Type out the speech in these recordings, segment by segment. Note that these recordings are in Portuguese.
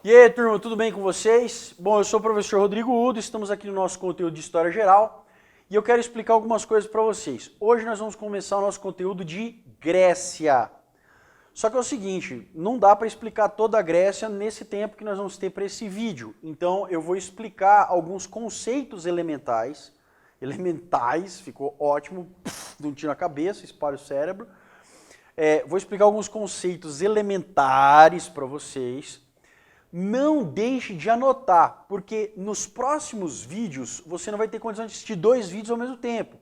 E aí, turma, tudo bem com vocês? Bom, eu sou o professor Rodrigo Udo, estamos aqui no nosso conteúdo de História Geral e eu quero explicar algumas coisas para vocês. Hoje nós vamos começar o nosso conteúdo de Grécia. Só que é o seguinte, não dá para explicar toda a Grécia nesse tempo que nós vamos ter para esse vídeo. Então eu vou explicar alguns conceitos elementais, ficou ótimo, dá um tiro na cabeça, espalha o cérebro. Vou explicar alguns conceitos elementares para vocês. Não deixe de anotar, porque nos próximos vídeos você não vai ter condição de assistir 2 vídeos ao mesmo tempo.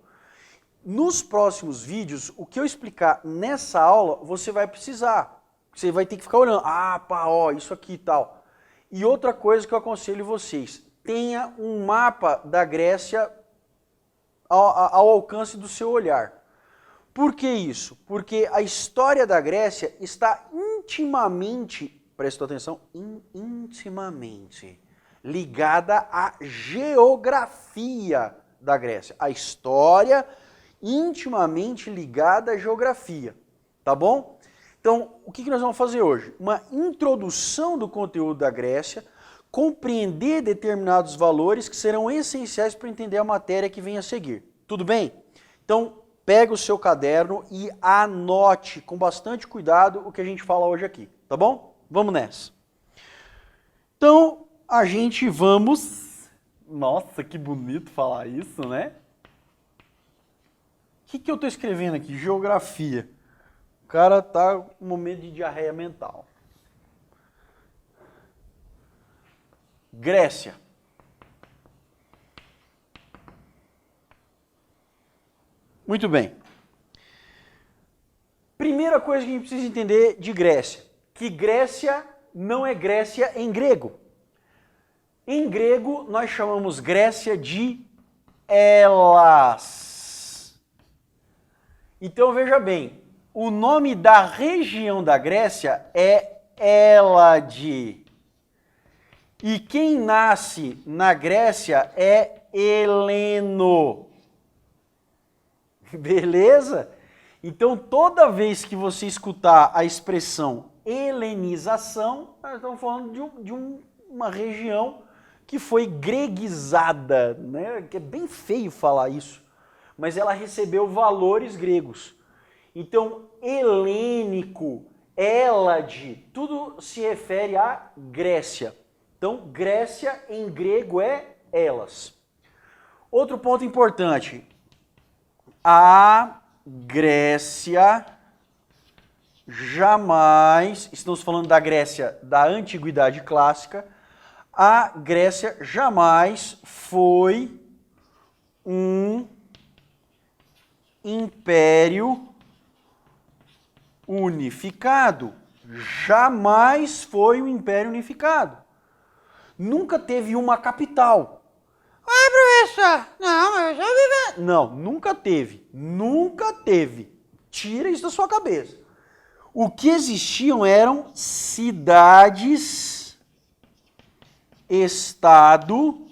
Nos próximos vídeos, o que eu explicar nessa aula, você vai precisar. Você vai ter que ficar olhando, isso aqui e tal. E outra coisa que eu aconselho vocês, tenha um mapa da Grécia ao alcance do seu olhar. Por que isso? Porque a história da Grécia está intimamente, prestou atenção, intimamente ligada à geografia da Grécia. A história intimamente ligada à geografia, tá bom? Então, o que nós vamos fazer hoje? Uma introdução do conteúdo da Grécia, compreender determinados valores que serão essenciais para entender a matéria que vem a seguir. Tudo bem? Então, pega o seu caderno e anote com bastante cuidado o que a gente fala hoje aqui, tá bom? Vamos nessa. Então, a gente vamos... Nossa, que bonito falar isso, né? O que eu estou escrevendo aqui? Geografia. O cara tá com um momento de diarreia mental. Grécia. Muito bem. Primeira coisa que a gente precisa entender de Grécia. Que Grécia não é Grécia em grego. Em grego, nós chamamos Grécia de Elas. Então, veja bem, o nome da região da Grécia é Hélade. E quem nasce na Grécia é Heleno. Beleza? Então, toda vez que você escutar a expressão helenização, nós estamos falando de uma região que foi greguizada, né? Que é bem feio falar isso, mas ela recebeu valores gregos. Então, helênico, Hélade, tudo se refere à Grécia. Então, Grécia em grego é Elas. Outro ponto importante, a Grécia jamais, estamos falando da Grécia da Antiguidade Clássica, a Grécia jamais foi um império unificado. Jamais foi um império unificado. Nunca teve uma capital. Professor, não, mas eu vivi... Não, nunca teve. Nunca teve. Tira isso da sua cabeça. O que existiam eram cidades-estado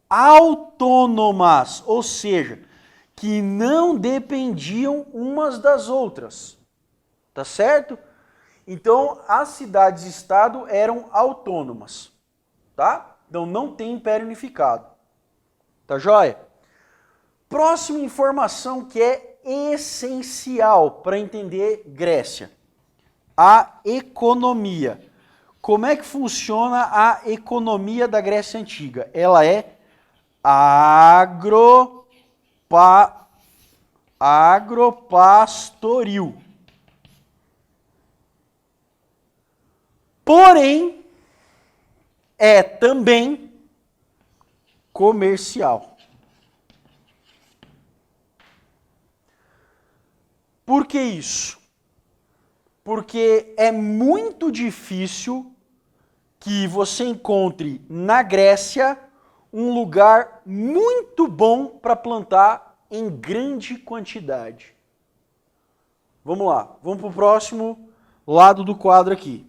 autônomas, ou seja, que não dependiam umas das outras. Tá certo? Então, as cidades-estado eram autônomas. Tá? Então, não tem império unificado. Tá joia? Próxima informação que é essencial para entender Grécia. A economia. Como é que funciona a economia da Grécia Antiga? Ela é agropastoril. Porém, é também comercial. Por que isso? Porque é muito difícil que você encontre na Grécia um lugar muito bom para plantar em grande quantidade. Vamos lá, vamos para o próximo lado do quadro aqui.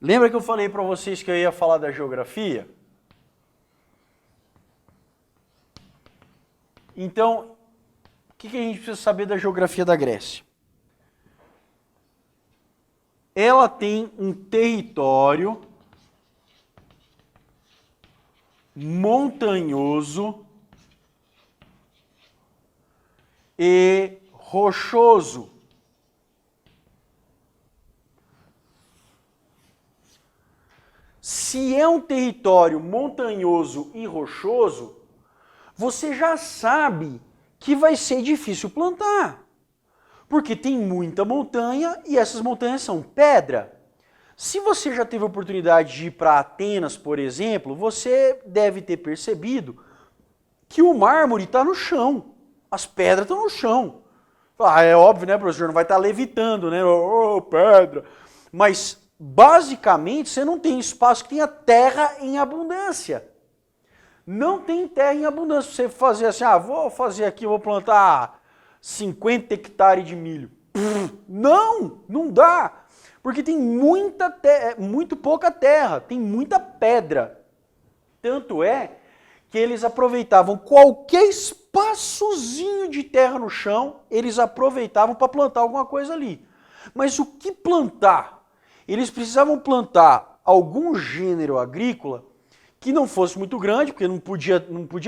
Lembra que eu falei para vocês que eu ia falar da geografia? Então, o que a gente precisa saber da geografia da Grécia? Ela tem um território montanhoso e rochoso. Se é um território montanhoso e rochoso, você já sabe que vai ser difícil plantar. Porque tem muita montanha e essas montanhas são pedra. Se você já teve a oportunidade de ir para Atenas, por exemplo, você deve ter percebido que o mármore está no chão. As pedras estão no chão. Ah, é óbvio, né, professor? Não vai estar levitando, né? Oh, pedra. Mas, basicamente, você não tem espaço que tenha terra em abundância. Não tem terra em abundância. Você fazer assim, vou fazer aqui, vou plantar 50 hectares de milho. Não dá. Porque tem muito pouca terra, tem muita pedra. Tanto é que eles aproveitavam qualquer espaçozinho de terra no chão, eles aproveitavam para plantar alguma coisa ali. Mas o que plantar? Eles precisavam plantar algum gênero agrícola que não fosse muito grande, porque não podia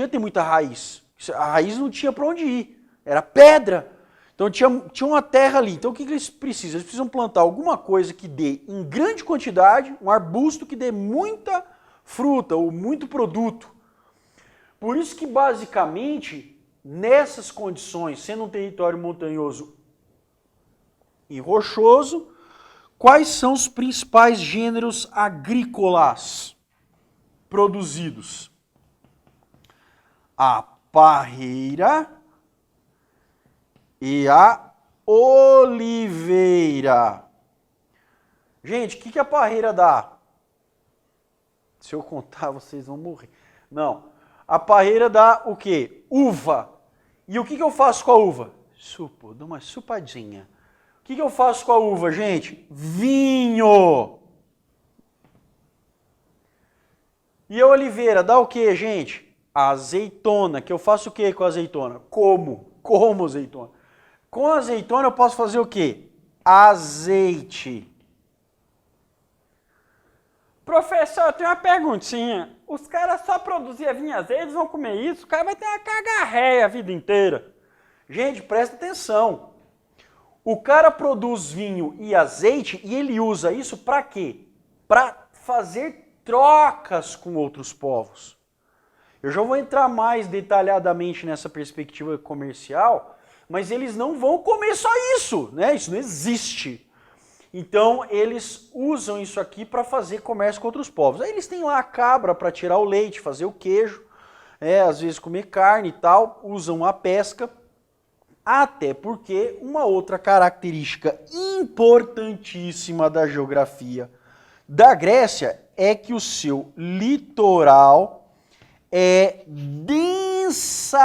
ter muita raiz. A raiz não tinha para onde ir, era pedra. Então tinha uma terra ali. Então o que eles precisam? Eles precisam plantar alguma coisa que dê em grande quantidade, um arbusto que dê muita fruta ou muito produto. Por isso que basicamente, nessas condições, sendo um território montanhoso e rochoso, quais são os principais gêneros agrícolas produzidos? A parreira e a oliveira. Gente, o que a parreira dá? Se eu contar, vocês vão morrer. Não. A parreira dá o quê? Uva. E o que eu faço com a uva? Supo, dou uma supadinha. O que eu faço com a uva, gente? Vinho. E a oliveira dá o quê, gente? Azeitona. Que eu faço o quê com a azeitona? Como azeitona. Com a azeitona eu posso fazer o quê? Azeite. Professor, eu tenho uma perguntinha. Os caras só produziam vinho e azeite, eles vão comer isso, o cara vai ter uma cagarréia a vida inteira. Gente, presta atenção. O cara produz vinho e azeite e ele usa isso para quê? Para fazer trocas com outros povos. Eu já vou entrar mais detalhadamente nessa perspectiva comercial, mas eles não vão comer só isso, né? Isso não existe. Então, eles usam isso aqui para fazer comércio com outros povos. Aí eles têm lá a cabra para tirar o leite, fazer o queijo, às vezes comer carne e tal, usam a pesca, até porque uma outra característica importantíssima da geografia da Grécia é que o seu litoral é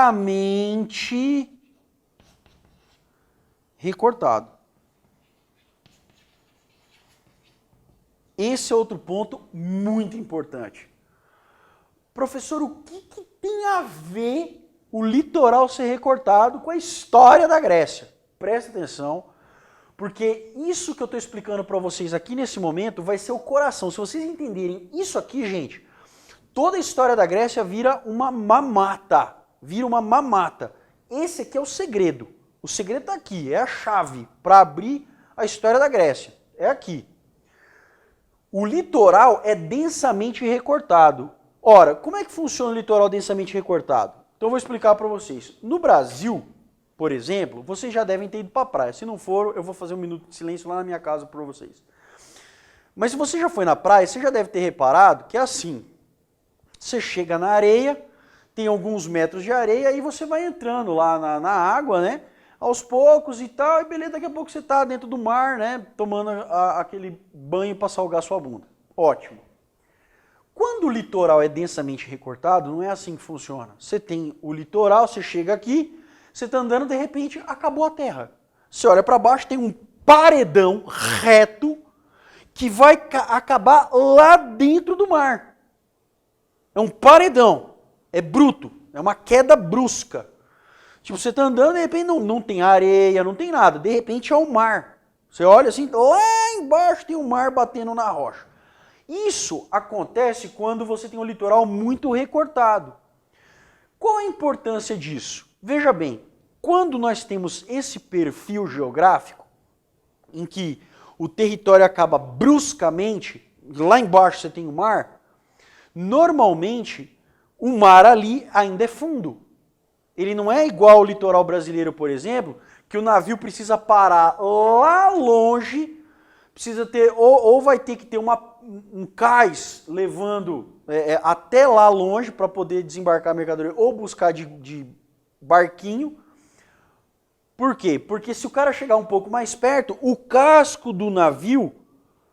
densamente recortado. Esse é outro ponto muito importante. Professor, o que tem a ver o litoral ser recortado com a história da Grécia? Presta atenção, porque isso que eu estou explicando para vocês aqui nesse momento vai ser o coração. Se vocês entenderem isso aqui, gente, toda a história da Grécia vira uma mamata. Esse aqui é o segredo. O segredo está aqui, é a chave para abrir a história da Grécia. É aqui. O litoral é densamente recortado. Ora, como é que funciona o litoral densamente recortado? Então eu vou explicar para vocês. No Brasil, por exemplo, vocês já devem ter ido para a praia. Se não for, eu vou fazer um minuto de silêncio lá na minha casa para vocês. Mas se você já foi na praia, você já deve ter reparado que é assim. Você chega na areia, tem alguns metros de areia e você vai entrando lá na água, né? Aos poucos e tal, e beleza, daqui a pouco você está dentro do mar, né, tomando aquele banho para salgar sua bunda. Ótimo. Quando o litoral é densamente recortado, não é assim que funciona. Você tem o litoral, você chega aqui, você está andando, de repente, acabou a terra. Você olha para baixo, tem um paredão reto que vai acabar lá dentro do mar. É um paredão, é bruto, é uma queda brusca. Tipo, você está andando, de repente não tem areia, não tem nada, de repente é o mar. Você olha assim, lá embaixo tem o mar batendo na rocha. Isso acontece quando você tem um litoral muito recortado. Qual a importância disso? Veja bem, quando nós temos esse perfil geográfico, em que o território acaba bruscamente, lá embaixo você tem o mar, normalmente o mar ali ainda é fundo. Ele não é igual ao litoral brasileiro, por exemplo, que o navio precisa parar lá longe, precisa ter, ou vai ter que ter um cais levando até lá longe para poder desembarcar a mercadoria, ou buscar de barquinho. Por quê? Porque se o cara chegar um pouco mais perto, o casco do navio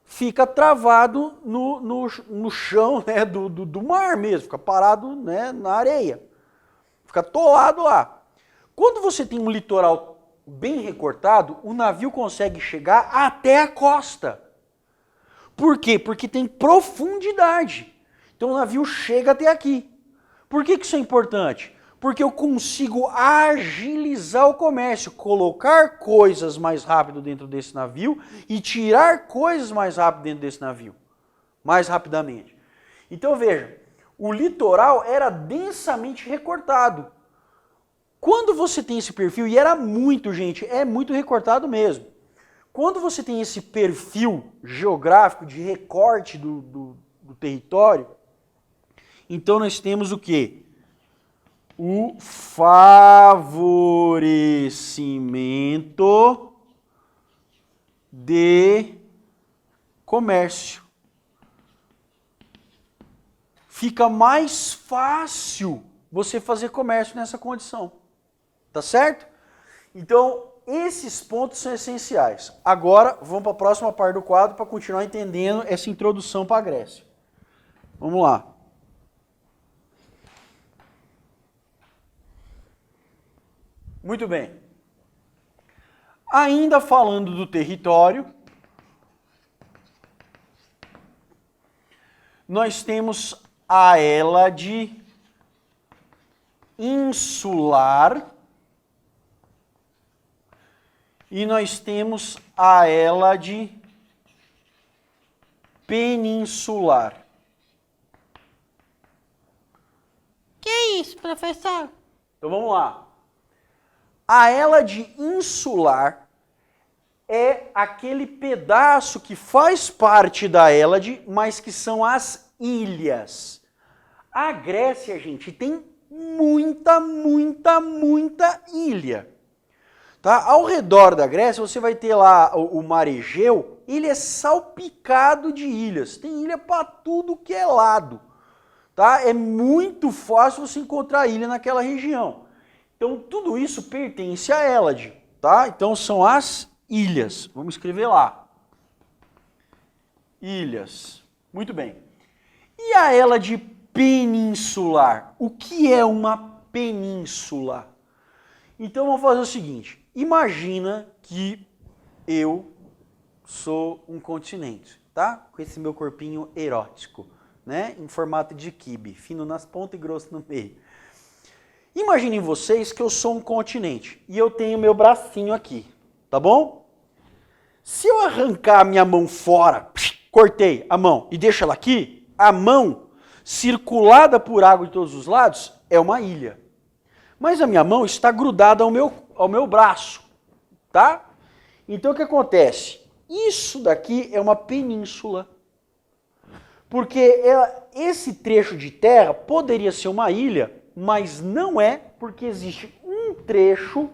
fica travado no chão, né, do mar mesmo, fica parado, né, na areia. Fica atolado lá. Quando você tem um litoral bem recortado, o navio consegue chegar até a costa. Por quê? Porque tem profundidade. Então o navio chega até aqui. Por que isso é importante? Porque eu consigo agilizar o comércio, colocar coisas mais rápido dentro desse navio e tirar coisas mais rápido dentro desse navio, mais rapidamente. Então veja, o litoral era densamente recortado. Quando você tem esse perfil, e era muito, gente, é muito recortado mesmo. Quando você tem esse perfil geográfico de recorte do território, então nós temos o quê? O favorecimento de comércio. Fica mais fácil você fazer comércio nessa condição. Tá certo? Então, esses pontos são essenciais. Agora, vamos para a próxima parte do quadro para continuar entendendo essa introdução para a Grécia. Vamos lá. Muito bem. Ainda falando do território, nós temos a Hélade insular e nós temos a Hélade peninsular. Que isso, professor? Então vamos lá. A Hélade insular é aquele pedaço que faz parte da Hélade, mas que são as ilhas. A Grécia, gente, tem muita ilha. Tá? Ao redor da Grécia, você vai ter lá o Mar Egeu, ele é salpicado de ilhas. Tem ilha para tudo que é lado. Tá? É muito fácil você encontrar ilha naquela região. Então, tudo isso pertence a Hélade, tá? Então, são as ilhas. Vamos escrever lá. Ilhas. Muito bem. E a Hélade peninsular? O que é uma península? Então, vamos fazer o seguinte. Imagina que eu sou um continente, tá? Com esse meu corpinho erótico, né? Em formato de quibe, fino nas pontas e grosso no meio. Imaginem vocês que eu sou um continente e eu tenho meu bracinho aqui, tá bom? Se eu arrancar a minha mão fora, cortei a mão e deixo ela aqui, a mão circulada por água de todos os lados é uma ilha. Mas a minha mão está grudada ao meu braço, tá? Então o que acontece? Isso daqui é uma península. Porque esse trecho de terra poderia ser uma ilha, mas não é, porque existe um trecho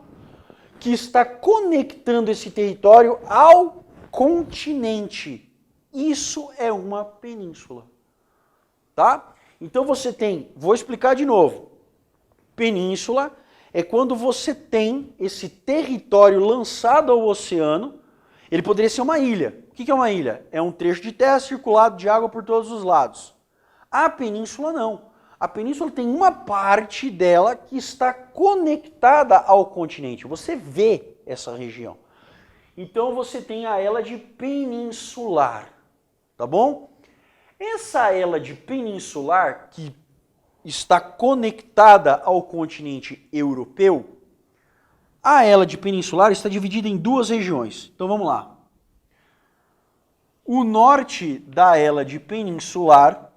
que está conectando esse território ao continente. Isso é uma península. Tá? Então você tem, vou explicar de novo. Península é quando você tem esse território lançado ao oceano, ele poderia ser uma ilha. O que é uma ilha? É um trecho de terra circulado de água por todos os lados. A península não. A península tem uma parte dela que está conectada ao continente. Você vê essa região. Então você tem a Hélade peninsular. tá bom? Essa Hélade peninsular, que está conectada ao continente europeu, a Hélade peninsular está dividida em duas regiões. Então vamos lá. O norte da Hélade peninsular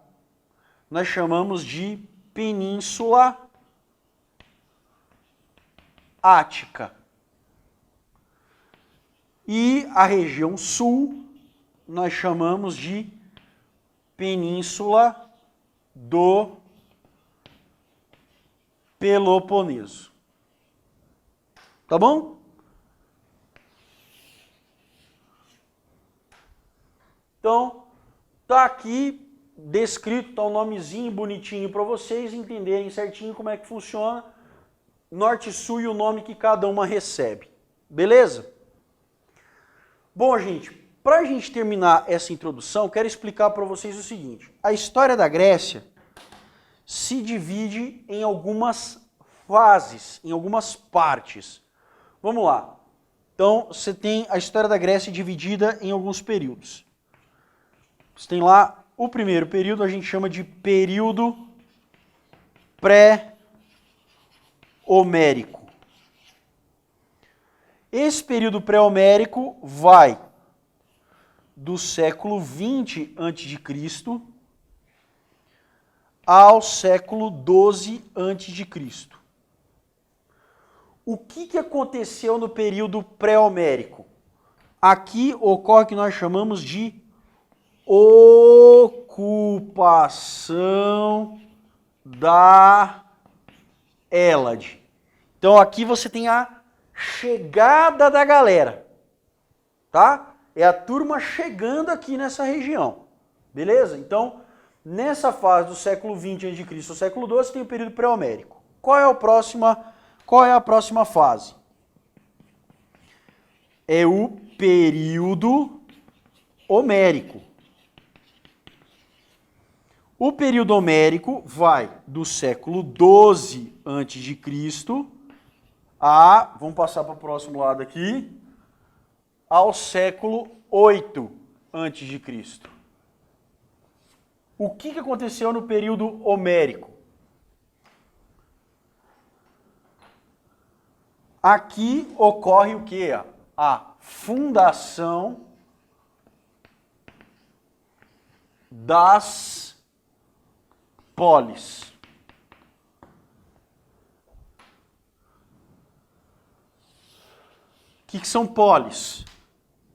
nós chamamos de Península Ática. E a região sul nós chamamos de Península do Peloponeso. Tá bom? Então, tá aqui descrito, tá um nomezinho bonitinho para vocês entenderem certinho como é que funciona norte e sul e o nome que cada uma recebe. Beleza? Bom, gente, para a gente terminar essa introdução, quero explicar para vocês o seguinte. A história da Grécia se divide em algumas fases, em algumas partes. Vamos lá. Então, você tem a história da Grécia dividida em alguns períodos. Você tem lá o primeiro período, a gente chama de período pré-homérico. Esse período pré-homérico vai do século 20 a.C. ao século 12 a.C. O que aconteceu no período pré-homérico? Aqui ocorre o que nós chamamos de ocupação da Hélade. Então aqui você tem a chegada da galera, tá? É a turma chegando aqui nessa região, beleza? Então, nessa fase do século 20 a.C. ao século 12 tem o período pré-homérico. Qual é a próxima fase? É o período homérico. O período homérico vai do século 12 a.C. Vamos passar para o próximo lado aqui, ao século 8 a.C. O que aconteceu no período homérico? Aqui ocorre o quê? A fundação das polis. O que são polis?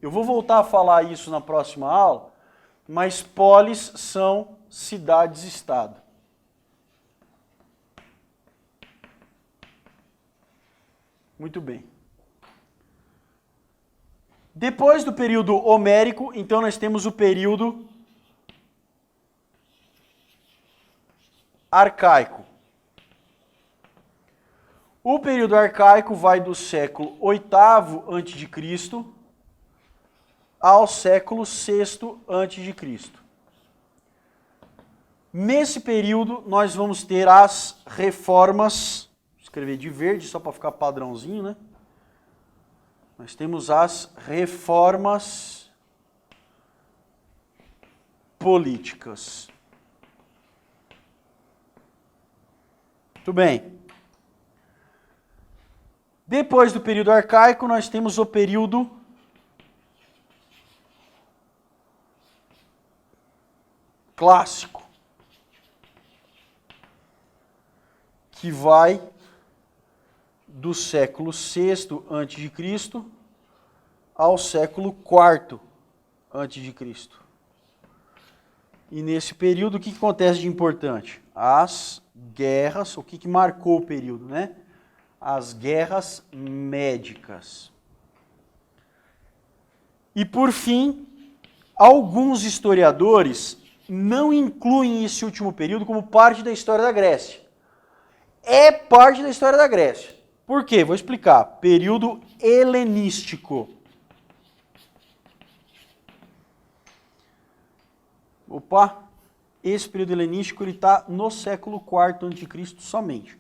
Eu vou voltar a falar isso na próxima aula, mas polis são cidades-estado. Muito bem. Depois do período homérico, então nós temos o período arcaico. O período arcaico vai do século VIII a.C. ao século VI a.C. Nesse período, nós vamos ter as reformas, vou escrever de verde só para ficar padrãozinho, né? Nós temos as reformas políticas. Muito bem. Depois do período arcaico, nós temos o período clássico, que vai do século VI a.C. ao século IV a.C. E nesse período, o que acontece de importante? As guerras, o que marcou o período, né? As guerras médicas. E por fim, alguns historiadores não incluem esse último período como parte da história da Grécia. É parte da história da Grécia. Por quê? Vou explicar. Período helenístico. Opa! Esse período helenístico está no século IV a.C. somente. O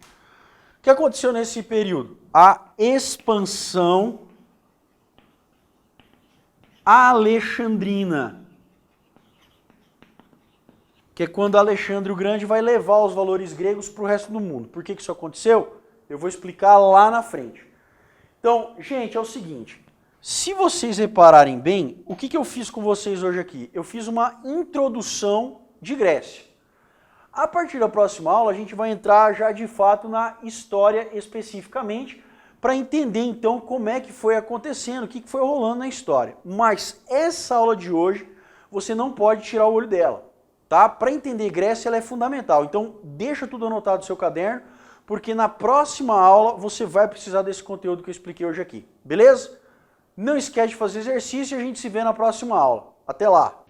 que aconteceu nesse período? A expansão alexandrina. que é quando Alexandre o Grande vai levar os valores gregos para o resto do mundo. Por que isso aconteceu? Eu vou explicar lá na frente. Então, gente, é o seguinte, se vocês repararem bem, o que eu fiz com vocês hoje aqui? Eu fiz uma introdução de Grécia. A partir da próxima aula, a gente vai entrar já de fato na história especificamente, para entender então como é que foi acontecendo, o que foi rolando na história. Mas essa aula de hoje, você não pode tirar o olho dela, tá? Para entender Grécia, ela é fundamental. Então, deixa tudo anotado no seu caderno, porque na próxima aula você vai precisar desse conteúdo que eu expliquei hoje aqui, beleza? Não esquece de fazer exercício e a gente se vê na próxima aula. Até lá!